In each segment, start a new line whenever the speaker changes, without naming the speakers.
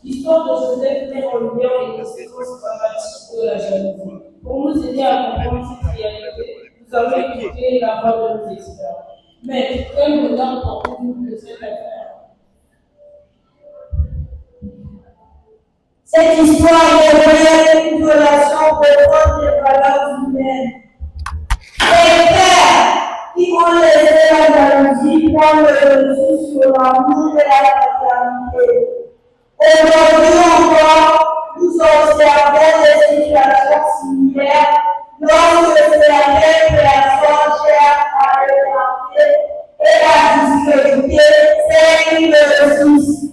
L'histoire de Joseph met en lumière les conséquences dramatiques de la jalousie. Pour nous aider à comprendre cette réalité, nous avons écouté la voix de nos experts. Mais quel regard portez-vous de cette affaire?
Cette histoire révèle une relation profonde des valeurs humaines. Les pères qui ont laissé la jalousie prendre le dessus sur l'amour et la fraternité. Aujourd'hui encore, nous observons des situations similaires lorsque certaines personnes cherchent à écarter et à discréditer celles qui le réussissent.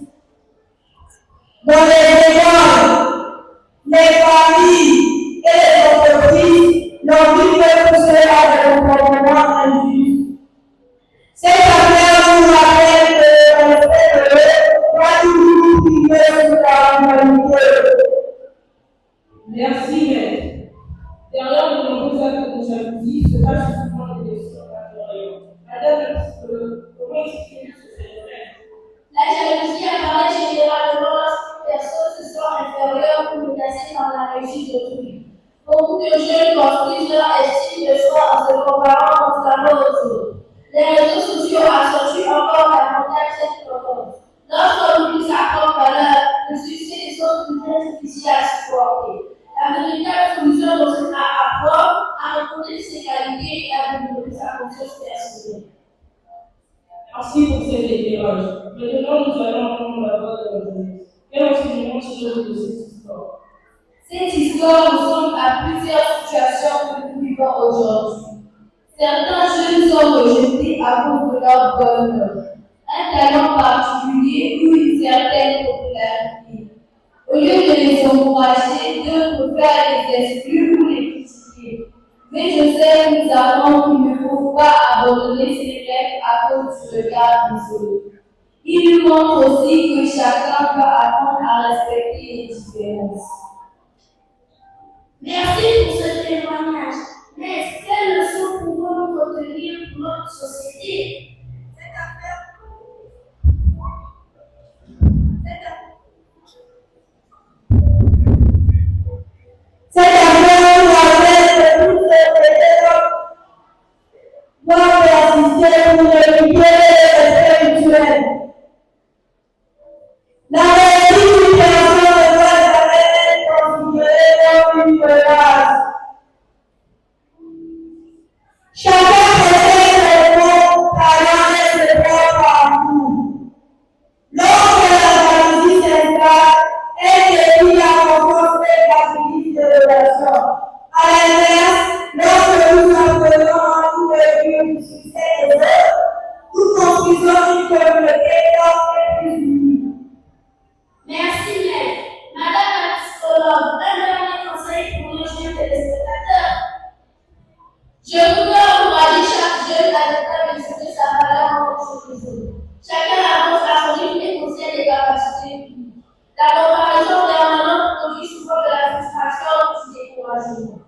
Dans les écoles, les familles et les entreprises, l'envie peut pousser à des comportements injustes. Cette affaire nous rappelle que le respect de l'autre doit toujours primer sur la humanité.
Merci, maître. Derrière de nombreux actes de jalousie se cachent souvent des questions matérielles. Madame la psychologue, comment expliquer ce phénomène?
La jalousie apparaît généralement lorsqu'une personne se sent inférieure ou menacée par la réussite d'autrui. Beaucoup de jeunes construisent leur estime de soi en se comparant constamment aux autres. Les réseaux sociaux accentuent encore davantage cette tendance. Lorsqu'on oublie sa propre valeur, le succès des autres devient difficile à supporter. La véritable solution consiste à apprendre à reconnaître ses qualités et à développer sa conscience personnelle.
Merci pour cet éclairage. Maintenant, nous allons entendre la voix de la jeunesse. Quel enseignement tirez-vous de cette histoire?
Cette histoire ressemble à plusieurs situations que nous vivons aujourd'hui. Certains jeunes sont rejetés à cause de leur bonne œuvre, un talent particulier ou une certaine popularité. Au lieu de les encourager, d'autres préfèrent les exclure ou les critiquer. Mais je sais que nous avons qu'il ne faut pas abandonner ces règles à cause du regard des autres. Il nous montre aussi que chacun peut apprendre à respecter les différences.
Merci pour ce témoignage. Mais quelles leçons pouvons-nous retenir pour notre société?
Cette affaire nous rappelle que toutes les personnes doivent persister pour éviter les respect mutuel. La réussite d'une personne ne doit jamais être considérée comme une menace. Chacun possède ses propres talents et ses propres parcours. Lorsque la jalousie s'installe, elle détruit la confiance et facilite les relations. À l'inverse, lorsque nous apprenons à nous réjouir du succès des autres, nous construisons une communauté forte et plus unie.
Merci, maître. Madame la psychologue, un dernier conseil pour nos jeunes téléspectateurs.
Je voudrais encourager chaque jeune à ne pas mesurer sa valeur en fonction des autres. Chacun avance à son rythme et possède des capacités uniques. La comparaison permanente produit souvent de la frustration ou du découragement.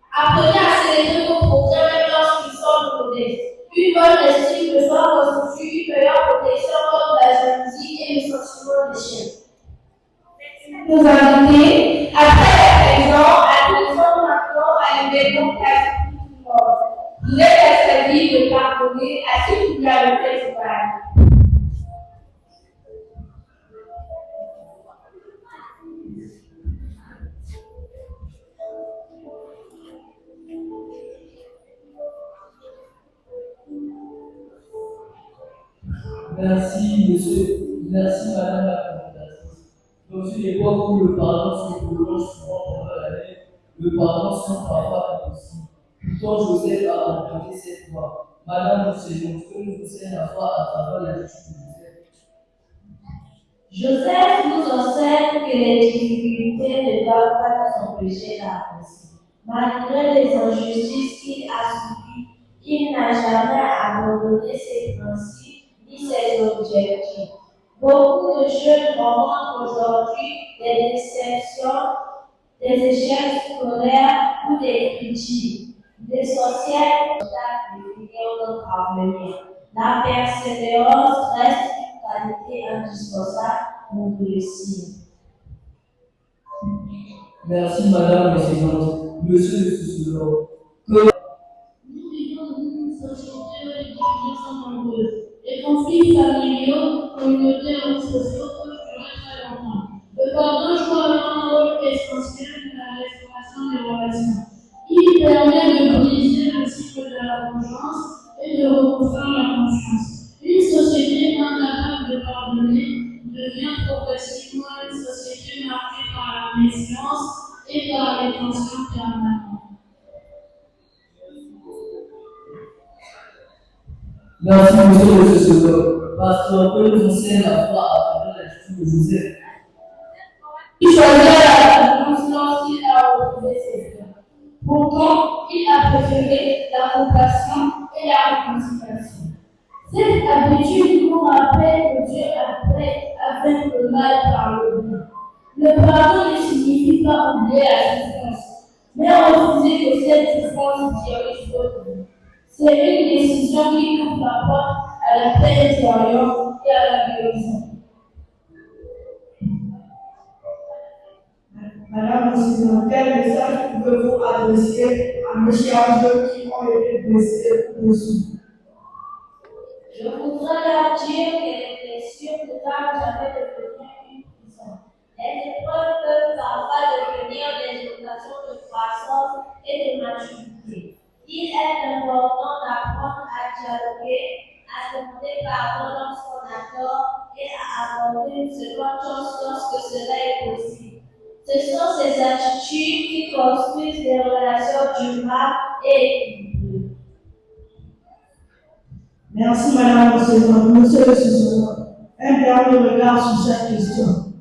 Apprenez à célébrer vos progrès même lorsqu'ils sont modestes. Une bonne estime de soi constitue une meilleure protection contre la jalousie et le sentiment d'échec.
Nous inviter après la réunion à descendre maintenant à une maison classique. Vous êtes servi de pardonner à ceux qui vous avez fait du mal.
Merci, monsieur. Merci, madame la présentatrice. Dans une époque où le pardon se prolonge souvent pendant l'année, le pardon semble parfois impossible. Pourtant, Joseph a emprunté cette voie. Madame Rousselon, que nous enseigne la foi à travers la justice de Joseph?
Joseph nous enseigne que les difficultés ne doivent pas nous empêcher d'avancer. Malgré les injustices qu'il a subies, il n'a jamais abandonné ses principes ni ses objectifs. Beaucoup de jeunes rencontrent aujourd'hui des déceptions, des échecs scolaires ou des critiques. L'essentiel de définir notre avenir. La persévérance reste une qualité indispensable pour réussir.
Merci, Madame la Présidente. Monsieur le sociologue.
Nous vivons dans une société où les divisions sont nombreuses. Les conflits familiaux, communautaires ou sociaux peuvent durer très longtemps. Le pardon joue alors un rôle essentiel dans la restauration des relations. Il permet de briser le cycle de la vengeance et de reconstruire la confiance. Une société incapable de pardonner devient progressivement une société marquée par la méfiance et par les tensions permanentes.
Merci, monsieur le sociologue. Pasteur, que nous enseigne la foi à travers la gestion de Joseph.
Il choisit la conscience qu'il a retrouvé ses frères. Pourtant, il a préféré la compassion et la réconciliation. Cette habitude nous rappelle que Dieu a vaincre le mal par le bien. Le pardon ne signifie pas oublier la souffrance, mais refuser que cette souffrance dirige votre vie. C'est une décision qui ouvre la porte à la paix intérieure et à la guérison.
Madame la Présidente, quel message pouvez-vous adresser à mes chers jeunes qui ont été blessés ou déçus?
Je voudrais leur dire que les blessures ne doivent jamais devenir une prison. Les épreuves peuvent parfois devenir des occasions de croissance et de maturité. Il est important d'apprendre à dialoguer, à demander pardon lorsqu'on a tort et à aborder une seconde chance lorsque cela est possible. Ce sont ces attitudes qui construisent des relations durables et équilibrées.
Merci, Madame la Présidente. Monsieur le sociologue, un dernier regard sur cette question.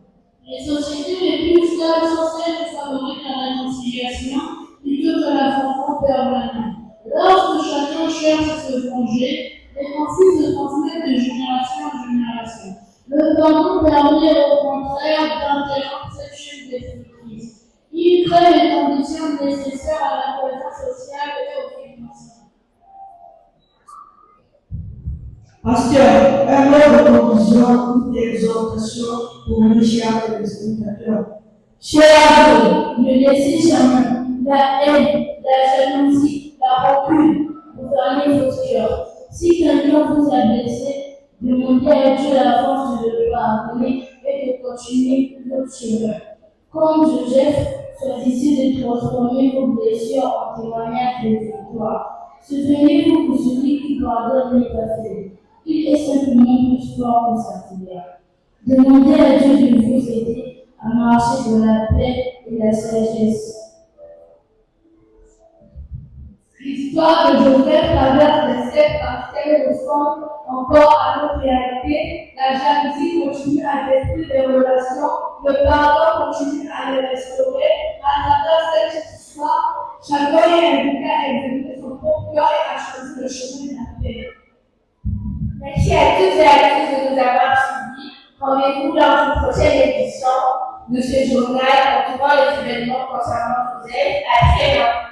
Les sociétés les plus stables sont celles qui favorisent la réconciliation plutôt que l'affrontement permanent. Lorsque chacun cherche à se venger, les conflits se transmettent de génération en génération. Le pardon permet au contraire d'interrompre cette chaîne destructrice. Il crée les conditions nécessaires à la cohésion sociale et au financement.
Pasteur, un mot de conclusion ou d'exhortation pour nos chers téléspectateurs.
Chers, ne laissez jamais la haine, la jalousie, la rancune vous gagner votre cœur. Si quelqu'un vous a blessé, demandez à Dieu la force de le pardonner et de continuer votre chemin. Comme Joseph, choisissez de transformer vos blessures en témoignages de victoire. Souvenez-vous que celui qui pardonne n'est pas faible. Il est simplement plus fort que sa prière. Demandez à Dieu de vous aider à marcher dans la paix et la sagesse. L'histoire de Joseph traverse les siècles parce qu'elle ressemble encore à notre réalité. La jalousie continue à détruire les relations, le pardon continue à les restaurer. À travers cette histoire, chacun est invité à examiner son propre cœur et à choisir le chemin de la paix. Merci à toutes et à tous de nous avoir suivis. Rendez-vous lors d'une prochaine édition de ce journal entourant les événements concernant Joseph. À très bientôt.